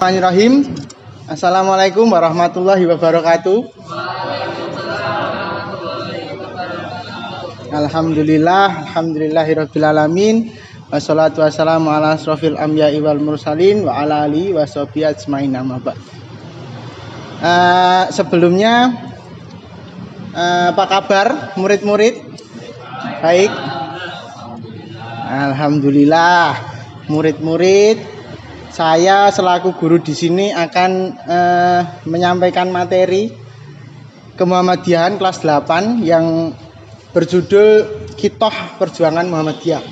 Bismillahirrahmanirrahim. Assalamualaikum warahmatullahi wabarakatuh. Alhamdulillahirabbil alamin. Wassalatu wassalamu ala asrofil anbiya'i wal mursalin wa ala alihi washabihi ajmain amma ba'd. Sebelumnya apa kabar murid-murid? Baik. Alhamdulillah. Murid-murid, saya selaku guru di sini akan menyampaikan materi kemuhammadiyahan kelas 8 yang berjudul Qithah Perjuangan Muhammadiyah.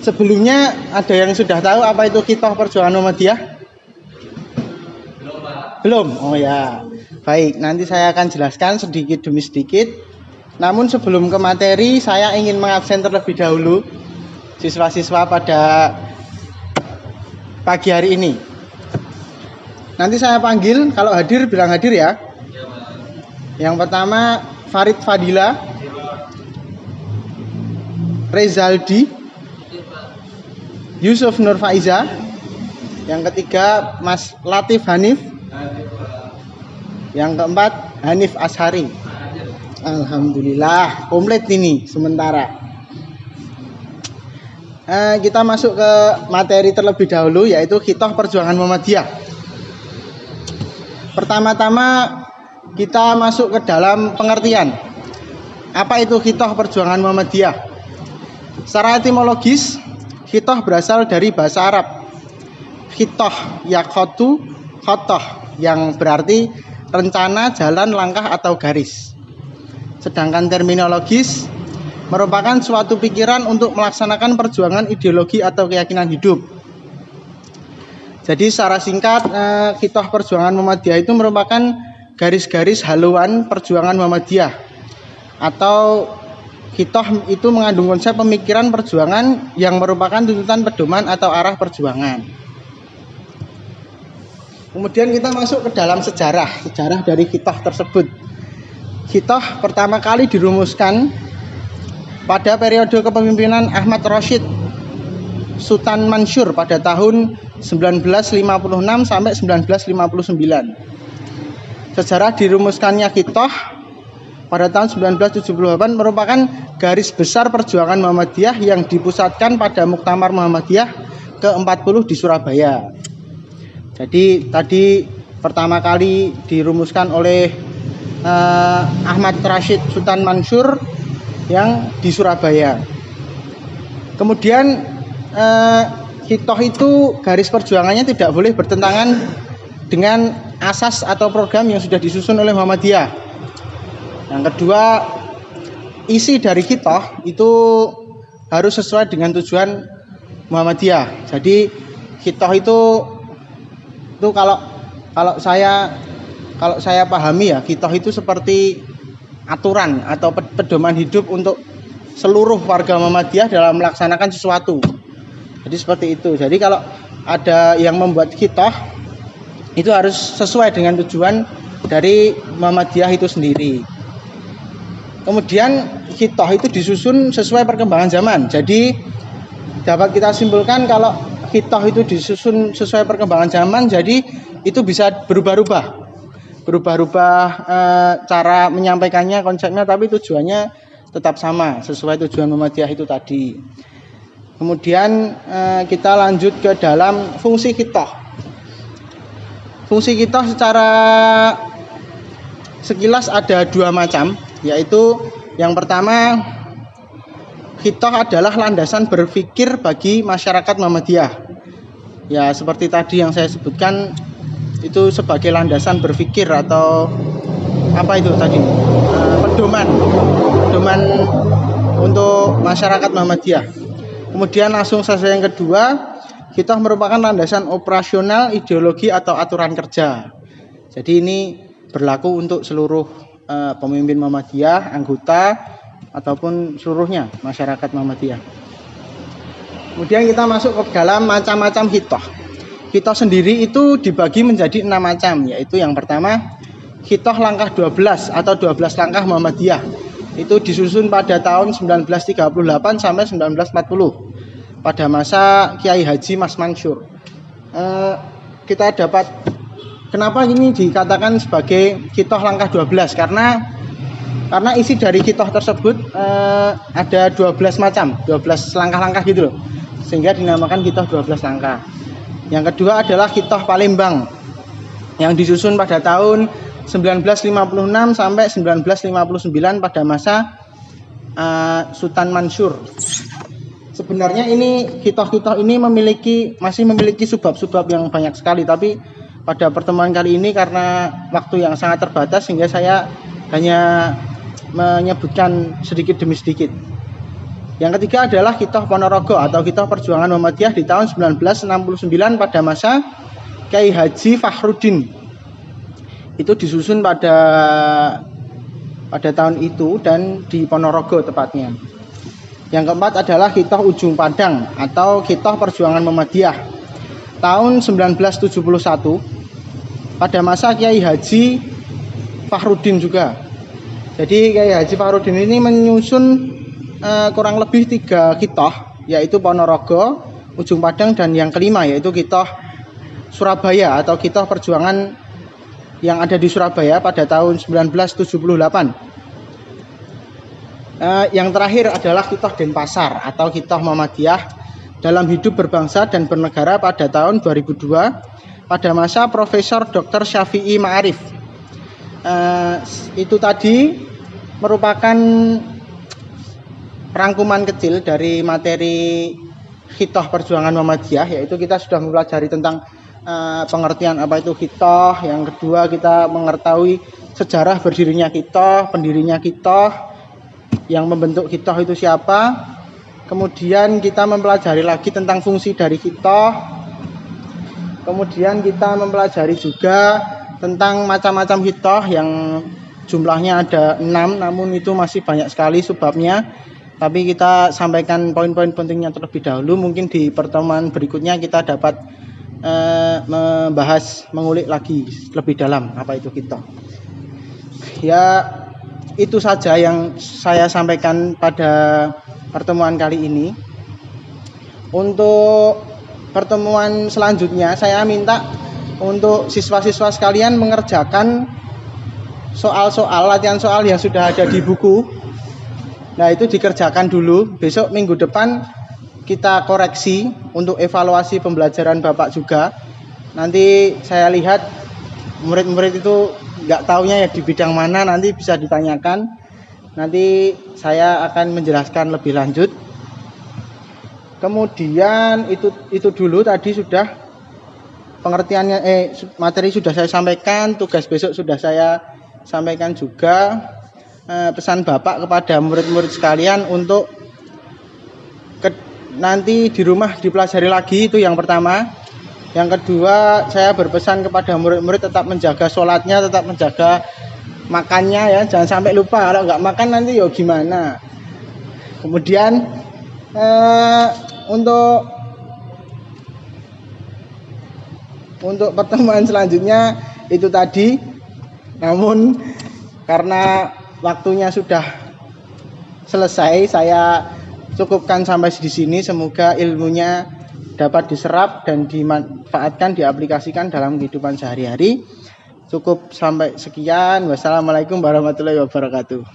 Sebelumnya ada yang sudah tahu apa itu Qithah Perjuangan Muhammadiyah? Belum? Oh ya. Baik, nanti saya akan jelaskan sedikit demi sedikit. Namun sebelum ke materi, saya ingin mengabsen terlebih dahulu siswa-siswa pada pagi hari ini. Nanti saya panggil, kalau hadir bilang hadir ya. Yang pertama Farid Fadila, Rezaldi, Yusuf Nur Faiza. Yang ketiga Mas Latif Hanif. Yang keempat Hanif Ashari. Alhamdulillah komplit ini sementara. Kita masuk ke materi terlebih dahulu, yaitu Qithah Perjuangan Muhammadiyah. Pertama-tama kita masuk ke dalam pengertian. Apa itu Qithah Perjuangan Muhammadiyah? Secara etimologis, Qithah berasal dari bahasa Arab. Qithah yaqatu khotoh, yang berarti rencana, jalan, langkah, atau garis. Sedangkan terminologis merupakan suatu pikiran untuk melaksanakan perjuangan ideologi atau keyakinan hidup. Jadi secara singkat, Qithah Perjuangan Muhammadiyah itu merupakan garis-garis haluan perjuangan Muhammadiyah. Atau Qithah itu mengandung konsep pemikiran perjuangan yang merupakan tuntutan pedoman atau arah perjuangan. Kemudian kita masuk ke dalam sejarah dari Qithah tersebut. Qithah pertama kali dirumuskan pada periode kepemimpinan Ahmad Rashid Sultan Mansur pada tahun 1956 sampai 1959. Sejarah dirumuskannya Qithah pada tahun 1978 merupakan garis besar perjuangan Muhammadiyah yang dipusatkan pada Muktamar Muhammadiyah ke-40 di Surabaya. Jadi tadi pertama kali dirumuskan oleh Ahmad Rashid Sultan Mansur yang di Surabaya. Kemudian Qithah itu garis perjuangannya tidak boleh bertentangan dengan asas atau program yang sudah disusun oleh Muhammadiyah. Yang kedua, isi dari Qithah itu harus sesuai dengan tujuan Muhammadiyah. Jadi Qithah itu kalau saya pahami ya, Qithah itu seperti aturan atau pedoman hidup untuk seluruh warga Muhammadiyah dalam melaksanakan sesuatu. Jadi seperti itu. Jadi kalau ada yang membuat Qithah itu harus sesuai dengan tujuan dari Muhammadiyah itu sendiri. Kemudian Qithah itu disusun sesuai perkembangan zaman. Jadi dapat kita simpulkan kalau Qithah itu disusun sesuai perkembangan zaman, jadi itu bisa berubah-ubah cara menyampaikannya, konsepnya, tapi tujuannya tetap sama sesuai tujuan Muhammadiyah itu tadi. Kemudian kita lanjut ke dalam fungsi Qithah. Fungsi Qithah secara sekilas ada dua macam, yaitu yang pertama, Qithah adalah landasan berpikir bagi masyarakat Muhammadiyah. Ya seperti tadi yang saya sebutkan, itu sebagai landasan berpikir atau apa itu tadi, pedoman untuk masyarakat Muhammadiyah. Kemudian langsung saja yang kedua, Qithah merupakan landasan operasional ideologi atau aturan kerja. Jadi ini berlaku untuk seluruh pemimpin Muhammadiyah, anggota ataupun seluruhnya masyarakat Muhammadiyah. Kemudian kita masuk ke dalam macam-macam Qithah. Qithah sendiri itu dibagi menjadi 6 macam, yaitu yang pertama Qithah langkah 12 atau 12 langkah Muhammadiyah. Itu disusun pada tahun 1938 sampai 1940 pada masa Kiai Haji Mas Mansur. kita dapat, kenapa ini dikatakan sebagai Khitoh langkah 12? Karena isi dari Khitoh tersebut ada 12 macam, 12 langkah-langkah gitu loh, sehingga dinamakan Khitoh 12 langkah. Yang kedua adalah Khitoh Palembang yang disusun pada tahun 1956 sampai 1959 pada masa Sultan Mansur. Sebenarnya ini Khitoh-khitoh ini masih memiliki subbab-subbab yang banyak sekali, tapi pada pertemuan kali ini karena waktu yang sangat terbatas sehingga saya hanya menyebutkan sedikit demi sedikit. Yang ketiga adalah Khitoh Ponorogo atau Khitoh Perjuangan Muhammadiyah di tahun 1969 pada masa Kiai Haji Fakhruddin. Itu disusun pada tahun itu dan di Ponorogo tepatnya. Yang keempat adalah Khitoh Ujung Padang atau Khitoh Perjuangan Muhammadiyah tahun 1971 pada masa Kiai Haji Fakhruddin juga. Jadi Kiai Haji Fakhruddin ini menyusun kurang lebih 3 khitoh, yaitu Ponorogo, Ujung Padang, dan yang kelima yaitu Khitoh Surabaya atau Khitoh Perjuangan yang ada di Surabaya pada tahun 1978. Yang terakhir adalah Khitoh Denpasar atau Khitoh Muhammadiyah dalam hidup berbangsa dan bernegara pada tahun 2002 pada masa Profesor Dr. Syafi'i Ma'arif. Itu tadi merupakan rangkuman kecil dari materi Khitoh Perjuangan Muhammadiyah, yaitu kita sudah mempelajari tentang pengertian apa itu khitoh. Yang kedua kita mengetahui sejarah berdirinya khitoh, pendirinya khitoh, yang membentuk khitoh itu siapa. Kemudian kita mempelajari lagi tentang fungsi dari khitoh. Kemudian kita mempelajari juga tentang macam-macam khitoh yang jumlahnya ada 6, namun itu masih banyak sekali subbabnya. Tapi kita sampaikan poin-poin pentingnya terlebih dahulu. Mungkin di pertemuan berikutnya kita dapat mengulik lagi lebih dalam apa itu khitoh. Ya, itu saja yang saya sampaikan pada pertemuan kali ini. Untuk pertemuan selanjutnya saya minta untuk siswa-siswa sekalian mengerjakan latihan soal yang sudah ada di buku. Nah, itu dikerjakan dulu. Besok minggu depan kita koreksi untuk evaluasi pembelajaran Bapak juga. Nanti saya lihat murid-murid itu nggak taunya ya di bidang mana, nanti bisa ditanyakan. Nanti saya akan menjelaskan lebih lanjut. Kemudian itu dulu tadi sudah pengertiannya, materi sudah saya sampaikan, tugas besok sudah saya sampaikan juga. Pesan Bapak kepada murid-murid sekalian untuk nanti di rumah dipelajari lagi, itu yang pertama. Yang kedua, saya berpesan kepada murid-murid tetap menjaga sholatnya, tetap menjaga makannya ya, jangan sampai lupa. Kalau nggak makan nanti ya gimana. Kemudian untuk pertemuan selanjutnya itu tadi, namun karena waktunya sudah selesai, saya cukupkan sampai di sini. Semoga ilmunya dapat diserap dan dimanfaatkan, diaplikasikan dalam kehidupan sehari-hari. Cukup sampai sekian. Wassalamualaikum warahmatullahi wabarakatuh.